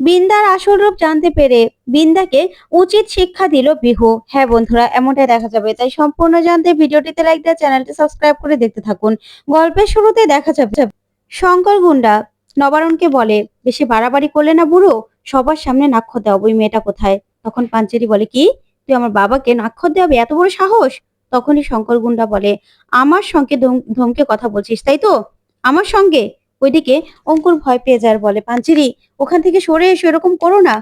বিন্দার আসল রূপ জানতে পেরে বিন্দাকে উচিত শিক্ষা দিল বিহু। হ্যাঁ বন্ধুরা, এমনটাই দেখা যাবে। তাই সম্পূর্ণ জানতে ভিডিওটিতে লাইক দিয়ে চ্যানেলটি সাবস্ক্রাইব করে দেখতে থাকুন। গল্পের শুরুতে দেখা যাবে শঙ্কর গুন্ডা নবারুণকে বলে, বেশি বাড়াবাড়ি করলে না বুড়ো, সবার সামনে নাক্ষর দেওয়াবো। ওই মেয়েটা কোথায়? তখন পাঞ্চেরি বলে, কি তুই আমার বাবাকে নাক্ষর দেওয়াবি? এত বড় সাহস! তখনই শঙ্কর গুন্ডা বলে, আমার সঙ্গে ধমকে কথা বলছিস তাই তো? আমার সঙ্গে? ওইদিকে অঙ্কুর ভয় পেয়ে যায় আর বলে, পাঞ্চেরি ওখান থেকে সরে এসো, এরকম করো না।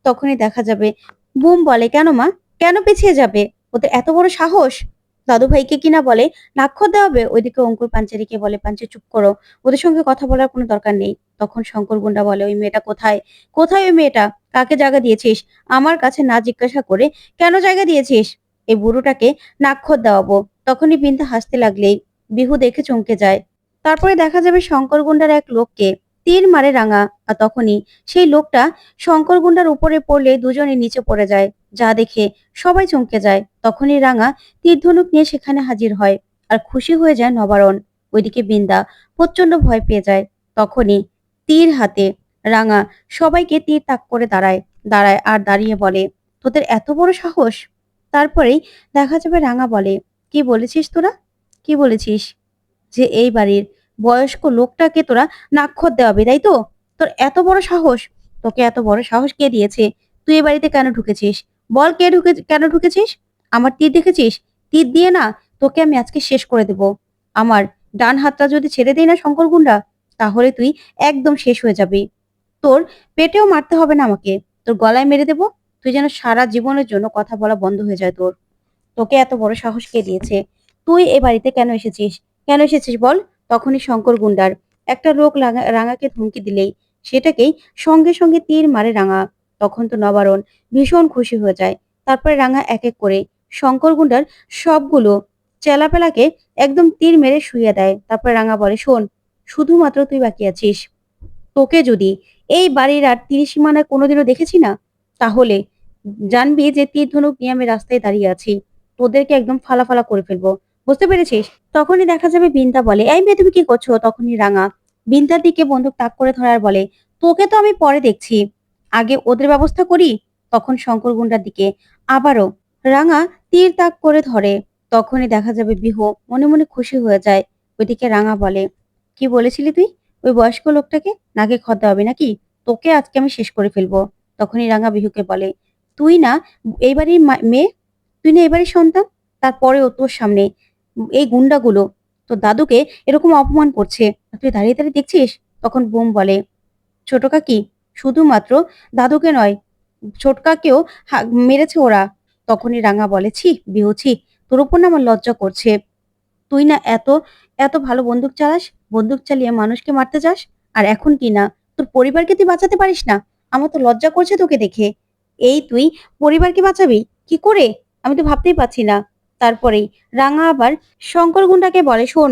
তখনই দেখা যাবে বুম বলে, কেন মা, কেন পিছিয়ে যাবে? ওদের এত বড় সাহস! দাদু ভাইকে কিনা বলে নাক্ষর দেওয়াবে। ওইদিকে অঙ্কুর পাঞ্চারিকে বলে, পাঞ্চে চুপ করো, ওদের সঙ্গে কথা বলার কোনো দরকার নেই। তখন শঙ্কর গুন্ডা বলে, ওই মেয়েটা কোথায়? কোথায় ওই মেয়েটা? কাকে জায়গা দিয়েছিস? আমার কাছে না জিজ্ঞাসা করে কেন জায়গা দিয়েছিস? এই বুড়োটাকে নাক্ষর দেওয়াবো। তখনই বিন্দু হাসতে লাগলেই বিহু দেখে চমকে যায়। তারপরে দেখা যাবে শঙ্কর গুন্ডার এক লোককে তীর মারে রাঙা। আর তখনই সেই লোকটা শঙ্কর গুন্ডার উপরে পড়লে দুজনে নিচে পড়ে যায়, যা দেখে সবাই চমকে যায়। তখনই রাঙা তীর ধনুক নিয়ে সেখানে হাজির হয় আর খুশি হয়ে যায় নবারণ। ওইদিকে বিন্দা প্রচন্ড ভয় পেয়ে যায়। তখনই তীর হাতে রাঙা সবাইকে তীর তাক করে দাঁড়ায় দাঁড়ায় আর দাঁড়িয়ে বলে, তোদের এত বড় সাহস! তারপরেই দেখা যাবে রাঙা বলে, কি বলেছিস তোরা? কি বলেছিস? যে এই বাড়ির বয়স্ক লোকটাকে তোরা নাক্ষর দেওয়াবি তাই তো? তোর এত বড় সাহস! তোকে এত বড় সাহস কে দিয়েছে? তুই এই বাড়িতে কেন ঢুকেছিস? বল, কেন ঢুকেছিস? আমার তীর দেখেছিস? তীর দিয়ে না তোকে আমি আজকে শেষ করে দেব। আমার ডান হাতটা যদি ছেড়ে দেই না শঙ্কর গুন্ডা, তাহলে তুই একদম শেষ হয়ে যাবি। তোর পেটেও মারতে হবে না আমাকে, তোর গলায় মেরে দেব। তুই যেন সারা জীবনের জন্য কথা বলা বন্ধ হয়ে যায় তোর। তোকে এত বড় সাহস কে দিয়েছে? তুই এ বাড়িতে কেন এসেছিস? কেন এসেছিস বল? তখনই শঙ্কর গুন্ডার একটা লোক রাঙাকে ধমকি দিলেই সেটাকেই সঙ্গে সঙ্গে তীর মারে রাঙা। তখন তো নবারণ ভীষণ খুশি হয়ে যায়। তারপরে রাঙা এক এক করে শঙ্কর গুন্ডার সবগুলো চেলাপেলাকে একদম তীর মেরে শুইয়ে দেয়। তারপরে রাঙা বলে, শোন, শুধুমাত্র তুই বাকি আছিস। তোকে যদি এই বাড়ির আর ত্রিসীমানায় কোনোদিনও দেখেছি না, তাহলে জানবি যে তীর ধনুক নিয়ে আমি রাস্তায় দাঁড়িয়ে আছি। তোদেরকে একদম ফালা করে ফেলবো। বুঝতে পেরেছিস? তখনই দেখা যাবে বিন্তা বলে, এই মেয়ে তুমি কি করছো? তখনই রাঙা বিন্তার দিকে বন্দুক তাক করে ধরার বলে, তোকে তো আমি পরে দেখছি, আগে ওদের ব্যবস্থা করি। তখন শঙ্কর গুন্ডার দিকে আবারও রাঙা তীর তাক করে ধরে। তখনই দেখা যাবে বিহু মনে মনে খুশি হয়ে যায়। ওইদিকে রাঙা বলে, কি বলেছিলি তুই? ওই বয়স্ক লোকটাকে নাকে খত দেওয়াবি নাকি? তোকে আজকে আমি শেষ করে ফেলবো। তখনই রাঙা বিহুকে বলে, তুই না এই বাড়ির মেয়ে, তুই না এই বাড়ির সন্তান, তারপরেও তোর সামনে এই গুন্ডাগুলো তোর দাদুকে এরকম অপমান করছে, আর তুই দাঁড়িয়ে দাঁড়িয়ে দেখছিস? তখন বোম বলে, ছোট কাকি, শুধুমাত্র দাদুকে নয়, ছোট কাকেও মেরেছে ওরা। তখনই রাঙা বলে, ছি বিহু, ছি, তোর উপর না আমার লজ্জা করছে। তুই না এত এত ভালো বন্দুক চালাস, বন্দুক চালিয়ে মানুষকে মারতে যাস, আর এখন কি না তোর পরিবারকে তুই বাঁচাতে পারিস না? আমার তো লজ্জা করছে তোকে দেখে। এই তুই পরিবারকে বাঁচাবি কি করে? আমি তো ভাবতেই পারছি না। তারপরেই রাঙা আবার শঙ্কর গুন্ডাকে বলে, শোন,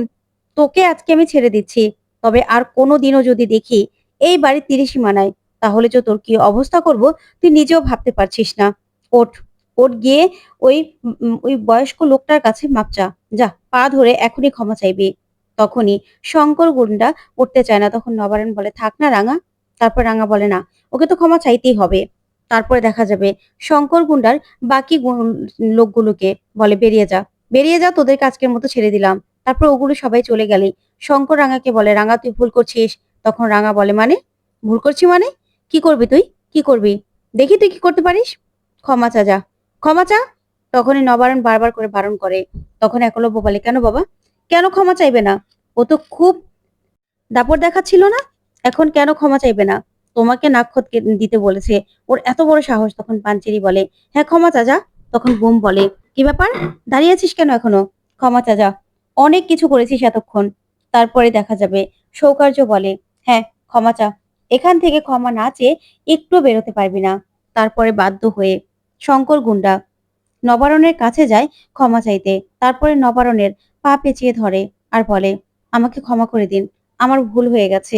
তোকে আজকে আমি ছেড়ে দিচ্ছি, তবে আর কোনোদিনও যদি দেখি এই বাড়ির ত্রিসীমানায়, তাহলে যে তোর কি অবস্থা করব তুই নিজেও ভাবতে পারছিস না। ওঠ, ওঠ গিয়ে ওই ওই বয়স্ক লোকটার কাছে মাপ চা। যা, পা ধরে এখনই ক্ষমা চাইবি। তখনই শঙ্কর গুন্ডা উঠতে চায় না। তখন নবারণ বলে, থাক না রাঙা। তারপর রাঙা বলে, না, ওকে তো ক্ষমা চাইতেই হবে। তারপরে দেখা যাবে শঙ্কর গুন্ডার বাকি লোকগুলোকে বলে, বেরিয়ে যা, বেরিয়ে যা, তোদেরকে আজকের মতো ছেড়ে দিলাম। তারপর ওগুলো সবাই চলে গেলে শঙ্কর রাঙাকে বলে, রাঙা তুই ভুল করছিস। তখন রাঙা বলে, মানে? ভুল করছি মানে? কি করবি তুই? কি করবি? দেখি তুই কি করতে পারিস। ক্ষমা চা, যা, ক্ষমা চা। তখনই নবারণ বারবার করে বারণ করে। তখন একলব্য বলে, কেন বাবা, কেন ক্ষমা চাইবে না? ও তো খুব দাপট দেখাচ্ছিল না, এখন কেন ক্ষমা চাইবে না? তোমাকে নাক্ষত দিতে বলেছে, ওর এত বড় সাহস। তখন পাঞ্চেরি বলে, হ্যাঁ ক্ষমা চা, যা। তখন বোম বলে, কি ব্যাপার, দাঁড়িয়ে আছিস কেন এখনো? ক্ষমা চা, যা, অনেক কিছু করেছিস এতক্ষণ। তারপরে দেখা যাবে সৌকার্য বলে, হ্যাঁ ক্ষমা চা, এখান থেকে ক্ষমা না চেয়ে একটু বেরোতে পারবি না। তারপরে বাধ্য হয়ে শঙ্কর গুন্ডা নবারণের কাছে যায় ক্ষমা চাইতে। তারপরে নবারণের পা পেঁচিয়ে ধরে আর বলে, আমাকে ক্ষমা করে দিন, আমার ভুল হয়ে গেছে,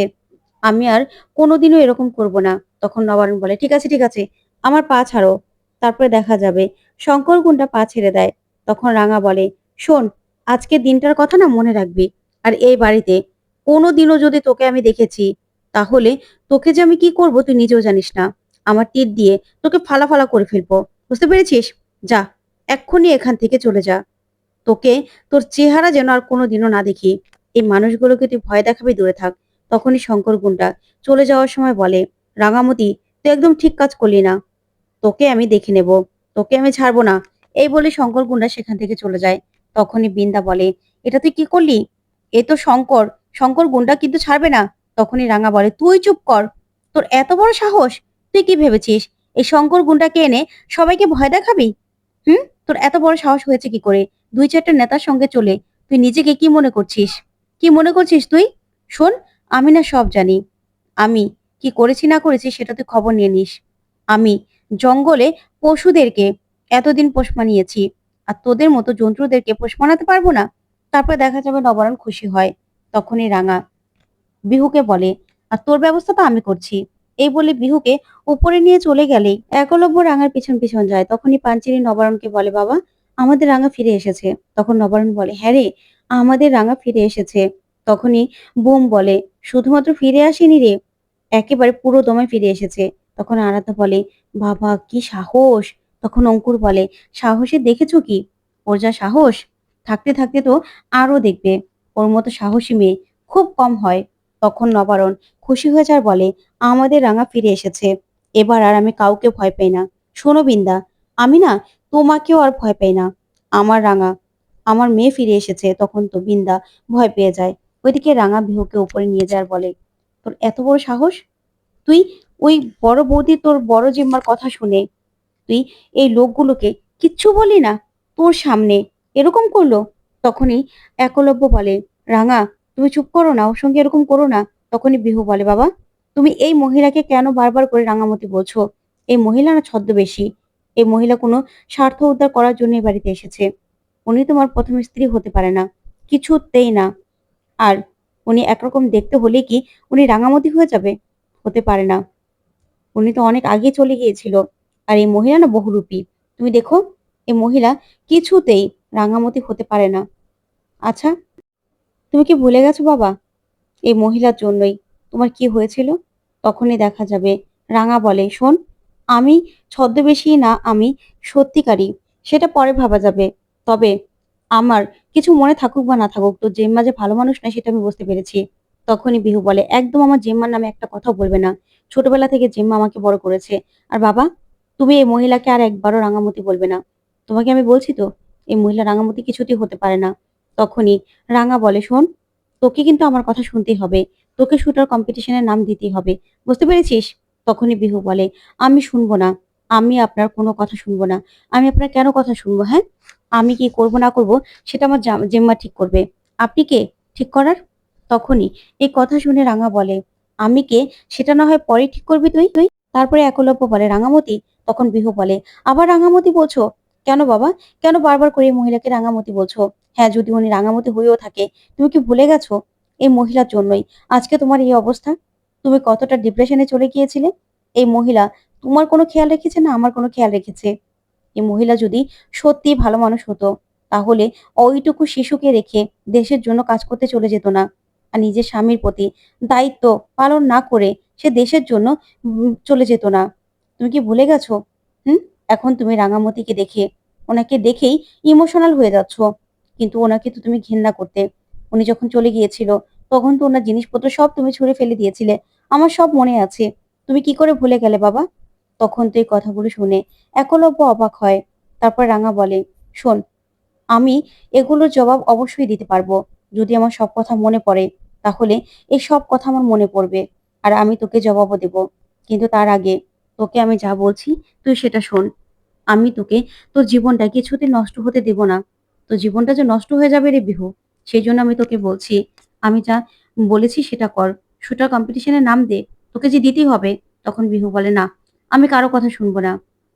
আমি আর কোনোদিনও এরকম করব না। তখন নবারণ বলে, ঠিক আছে ঠিক আছে, আমার পা ছাড়ো। তারপরে দেখা যাবে শঙ্কর গুন্ডা পা ছেড়ে দেয়। তখন রাঙা বলে, শোন, আজকে দিনটার কথা না মনে রাখবি, আর এই বাড়িতে কোনোদিনও যদি তোকে আমি দেখেছি তাহলে তোকে যে আমি কি করব তুই নিজেও জানিস না। আমার তীর দিয়ে তোকে ফালা করে ফেলবো। বুঝতে পেরেছিস? যা, এক্ষুনি এখান থেকে চলে যা। তোকে তোর চেহারা যেন আর কোনোদিনও না দেখি। এই মানুষগুলোকে তুই ভয় দেখাবি দূরে থাক। তখনই শঙ্কর গুন্ডা চলে যাওয়ার সময় বলে, রাঙামতি, তুই একদম ঠিক কাজ করলি না। তোকে আমি দেখে নেব। তোকে আমি ছাড়বো না। এই বলে শঙ্কর গুন্ডা সেখান থেকে চলে যায়। তখনই বৃন্দা বলে, এটা তুই কি করলি? এ তো শঙ্কর। শঙ্কর গুন্ডা কিন্তু ছাড়বে না। তখনই রাঙা বলে, তুই চুপ কর। তোর এত বড় সাহস! তুই কি ভেবেছিস এই শঙ্কর গুন্ডাকে এনে সবাইকে ভয় দেখাবি? হুম, তোর এত বড় সাহস হয়েছে কি করে? দুই চারটা নেতার সঙ্গে চলে তুই নিজেকে কি মনে করছিস? কি মনে করছিস তুই? শোন, আমি না সব জানি। আমি কি করেছি না করেছি সেটা তুই খবর নিয়ে নিস। আমি জঙ্গলে পশুদেরকে এতদিন পোষ মানিয়েছি, আর তোদের মতো জন্তুদেরকে পোষ মানাতে পারবো না? তারপর দেখা যাবে নবরণ খুশি হয়। তখনই রাঙা বিহুকে বলে, আর তোর ব্যবস্থা তো আমি করছি। এই বলে বিহুকে উপরে নিয়ে চলে গেলেই একলব্য রাঙার পিছন পিছন যায়। তখনই পাঞ্চেরি নবরণকে বলে, বাবা, আমাদের রাঙা ফিরে এসেছে। তখন নবরণ বলে, হ্যাঁ রে, আমাদের রাঙা ফিরে এসেছে। তখনই বোম বলে, শুধুমাত্র ফিরে আসেনি রে, একেবারে পুরো দমে ফিরে এসেছে। তখন আরাধ্যা বলে, বাবা কি সাহস! তখন অঙ্কুর বলে, সাহসে দেখেছো কি? ওর যা সাহস, থাকতে থাকতে তো আরো দেখবে। ওর মতো সাহসী মেয়ে খুব কম হয়। তখন নবারণ খুশি হয়ে যায়, বলে, আমাদের রাঙা ফিরে এসেছে। এবার আর আমি কাউকে ভয় পাই না। শোনো বিন্দা, আমি না তোমাকেও আর ভয় পাই না। আমার রাঙা, আমার মেয়ে ফিরে এসেছে। তখন তো বিন্দা ভয় পেয়ে যায়। ওইদিকে রাঙা বিহুকে উপরে নিয়ে যায় আর বলে, তোর এত বড় সাহস! তুই ওই বড় বৌদি তোর বড় জেম্মার কথা শুনে তুই এই লোকগুলোকে কিচ্ছু বলি না? তোর সামনে এরকম করলো? তখনই একলব্য বলে, রাঙা, তুমি চুপ করো না, ওর সঙ্গে এরকম করো না। তখনই বিহু বলে, বাবা, তুমি এই মহিলাকে কেন বারবার করে রাঙামতি বলছো? এই মহিলা না ছদ্মবেশী। এই মহিলা কোনো স্বার্থ উদ্ধার করার জন্য এই বাড়িতে এসেছে। উনি তোমার প্রথম স্ত্রী হতে পারে না, কিছুতেই না। আর উনি একরকম দেখতে হলে কি উনি রাঙামতি হয়ে যাবে? হতে পারে না। উনি তো অনেক আগে চলে গিয়েছিল। আর এই মহিলা না বহুরূপী। তুমি দেখো, এই মহিলা কিছুতেই রাঙামতি হতে পারে না। আচ্ছা, তুমি কি ভুলে গেছো বাবা, এই মহিলার জন্যই তোমার কি হয়েছিল? তখনই দেখা যাবে রাঙা বলে, শোন, আমি ছদ্মবেশী না, আমি সত্যিকারী, সেটা পরে ভাবা যাবে। তবে আমার কিছু মনে থাকুক বা না থাকুক, তো জেম্মা যে ভালো মানুষ না সেটা আমি বুঝতে পেরেছি। তখনই বিহু বলে, একদম আমার জেম্মার নামে একটা কথাও বলবে না। ছোটবেলা থেকে জেম্মা আমাকে বড় করেছে। আর বাবা, তুমি এই মহিলাকে আর একবারও রাঙামতি বলবে না। তোমাকে আমি বলছি তো, এই মহিলা রাঙামতি কিছুতেই হতে পারে না। তখনই রাঙা বলে, শোন, তোকে কিন্তু আমার কথা শুনতেই হবে। তোকে শুটার কম্পিটিশনের নাম দিতেই হবে। বুঝতে পেরেছিস? তখনই বিহু বলে, আমি শুনবো না। আমি আপনার কোনো কথা শুনবো না। আমি আপনার কেন কথা শুনবো, হ্যাঁ? আমি কি করব না করব সেটা আমার জেম্মা ঠিক করবে। আপনি কে ঠিক করার? তখনই এই কথা শুনে রাঙা বলে, আমি কে সেটা না হয় পরে ঠিক করবি তুই তুই তারপরে একলব্য বলে, রাঙামতি। তখন বিহু বলে, আবার রাঙামতি বলছো? কেন বাবা? কেন বারবার করে এই মহিলাকে রাঙামতি বলছো? হ্যাঁ, যদি উনি রাঙামতি হয়েও থাকে, তুমি কি ভুলে গেছো এই মহিলার জন্যই আজকে তোমার এই অবস্থা? তুমি কতটা ডিপ্রেশনে চলে গিয়েছিলে। এই মহিলা তোমার কোনো খেয়াল রেখেছে না আমার কোনো খেয়াল রেখেছে? এই মহিলা যদি সত্যিই ভালো মানুষ হতো, তাহলে ওইটুকু শিশুকে রেখে দেশের জন্য কাজ করতে চলে যেত না। আর নিজের স্বামীর প্রতি দায়িত্ব পালন না করে সে দেশের জন্য চলে যেত না। তুমি কি ভুলে গেছো? হুম? এখন তুমি রাঙামতিকে দেখে, ওনাকে দেখেই ইমোশনাল হয়ে যাচ্ছ। কিন্তু ওনাকে তো তুমি ঘেন্না করতে। উনি যখন চলে গিয়েছিল, তখন তো ওনার জিনিসপত্র সব তুমি ছুঁড়ে ফেলে দিয়েছিলে। আমার সব মনে আছে। তুমি কি করে ভুলে গেলে বাবা? তখন তো এই কথাগুলো শুনে একলব্য অবাক হয়। তারপর রাঙা বলে, শোন, আমি এগুলোর জবাব অবশ্যই দিতে পারবো। যদি আমার সব কথা মনে পড়ে, তাহলে এই সব কথা আমার মনে পড়বে। আর আমি তোকে জবাবও দেব। কিন্তু তার আগে তোকে আমি যা বলছি তুই সেটা শোন। আমি তোকে তোর জীবনটা কিছুতে নষ্ট হতে দেব না। তোর জীবনটা যে নষ্ট হয়ে যাবে রে বিহু, সেই জন্য আমি তোকে বলছি, আমি যা বলেছি সেটা কর। শুটার কম্পিটিশনে নাম দে। তোকে যে দিতেই হবে। তখন বিহু বলে, না, আমি কারো কথা শুনবো না।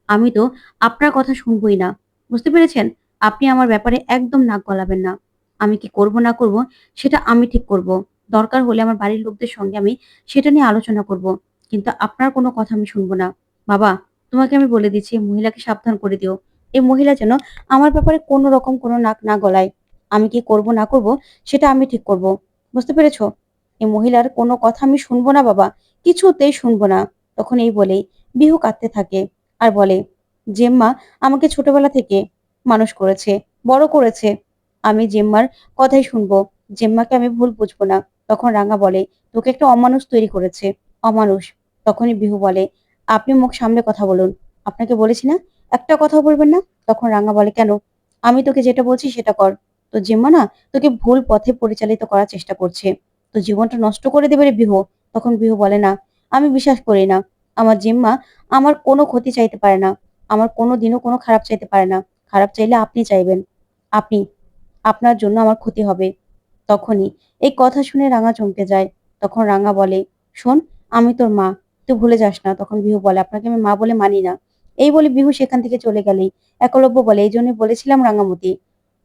আমি তো আপনার কথা শুনবোই না। বুঝতে পেরেছেন? আপনি আমার ব্যাপারে একদম নাক গলাবেন না। আমি কি করব না করব সেটা আমি ঠিক করব। দরকার হলে আমার বাড়ির লোকদের সঙ্গে আমি সেটা নিয়ে আলোচনা করব। কিন্তু আপনার কোনো কথা আমি শুনবো না। বাবা, তোমাকে আমি বলে দিচ্ছি, এই মহিলাকে সাবধান করে দিও। এই মহিলা যেন আমার ব্যাপারে কোনো রকম কোনো নাক না গলায়। আমি কি করব না করব সেটা আমি ঠিক করব। বুঝতে পেরেছো? এই মহিলার কোনো কথা আমি শুনবো না বাবা, কিছুতেই শুনবো না। তখন এই বলেই বিহু কাঁদতে থাকে আর বলে, জেম্মা আমাকে ছোটবেলা থেকে মানুষ করেছে, বড় করেছে। আমি জেম্মার কথাই শুনবো। জেম্মাকে আমি ভুল বুঝবো না। তখন রাঙা বলে, তোকে একটা অমানুষ তৈরি করেছে, অমানুষ। তখনই বিহু বলে, আপনি মুখ সামলে কথা বলুন। আপনাকে বলেছি না, একটা কথাও বলবেন না? তখন রাঙা বলে, কেন? আমি তোকে যেটা বলছি সেটা কর। তো জেম্মা না তোকে ভুল পথে পরিচালিত করার চেষ্টা করছে। তো জীবনটা নষ্ট করে দেবে রে বিহু। তখন বিহু বলে, না, আমি বিশ্বাস করি না। আমার জিম্মা আমার কোনো ক্ষতি চাইতে পারে না। আমার কোনোদিনও কোনো খারাপ চাইতে পারে না। খারাপ চাইলে আপনি চাইবেন। আপনি, আপনার জন্য আমার ক্ষতি হবে। তখনই এই কথা শুনে রাঙা চমকে যায়। তখন রাঙা বলে, শোন, আমি তোর মা, তুই ভুলে যাস না। তখন বিহু বলে, আপনাকে আমি মা বলে মানি না। এই বলে বিহু সেখান থেকে চলে গেলেই একলব্য বলে, এই জন্য বলেছিলাম রাঙামতি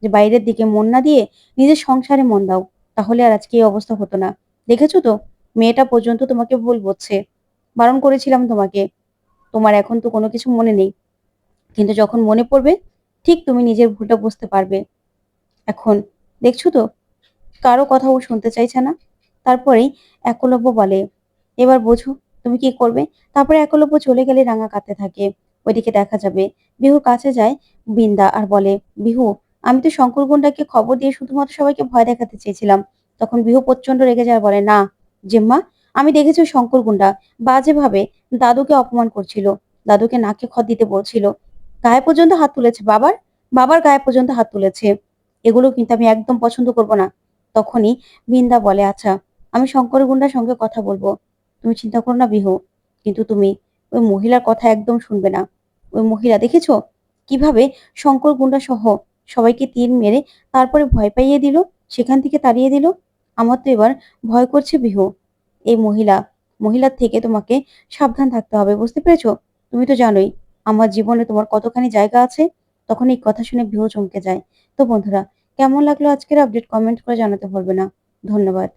যে বাইরের দিকে মন না দিয়ে নিজের সংসারে মন দাও, তাহলে আর আজকে এই অবস্থা হতো না। দেখেছো তো, মেয়েটা পর্যন্ত তোমাকে ভুল বুঝছে। বারণ করেছিলাম তোমাকে। তোমার এখন তো কোনো কিছু মনে নেই, কিন্তু যখন মনে পড়বে ঠিক তুমি নিজের ভুলটা বুঝতে পারবে। এখন দেখছো তো, কারো কথা ও শুনতে চাইছে না। তারপরেই একলব্য বলে, এবার বোঝো তুমি কি করবে। তারপরে একলব্য চলে গেলে রাঙা কাঁদতে থাকে। ওইদিকে দেখা যাবে বিহুর কাছে যায় বিন্দা আর বলে, বিহু, আমি তো শঙ্কর গুন্ডাকে খবর দিয়ে শুধুমাত্র সবাইকে ভয় দেখাতে চেয়েছিলাম। তখন বিহু প্রচন্ড রেগে যায় আর বলে, না জেম্মা, আমি দেখেছি ওই শঙ্কর গুন্ডা বাজেভাবে দাদুকে অপমান করছিল, দাদুকে নাকে খত দিতে বলছিল, গায়ে পর্যন্ত হাত তুলেছে, বাবার বাবার গায়ে পর্যন্ত হাত তুলেছে। এগুলো কিন্তু আমি একদম পছন্দ করব না। তখনই বিন্দা বলে, আচ্ছা, আমি শঙ্কর গুন্ডার সঙ্গে কথা বলবো, তুমি চিন্তা করো না বিহু। কিন্তু তুমি ওই মহিলার কথা একদম শুনবে না। ওই মহিলা দেখেছো কিভাবে শঙ্কর গুন্ডা সহ সবাইকে তীর মেরে তারপরে ভয় পাইয়ে দিল, সেখান থেকে তাড়িয়ে দিল। আমার তো এবার ভয় করছে বিহু। এই মহিলার থেকে তোমাকে সাবধান থাকতে হবে, বুঝতে পেরেছো? তুমি তো জানোই আমার জীবনে তোমার কতখানি জায়গা আছে। তখন এই কথা শুনে বিহু চমকে যায়। তো বন্ধুরা, কেমন লাগলো আজকের আপডেট কমেন্ট করে জানাতে ভুলবে না। ধন্যবাদ।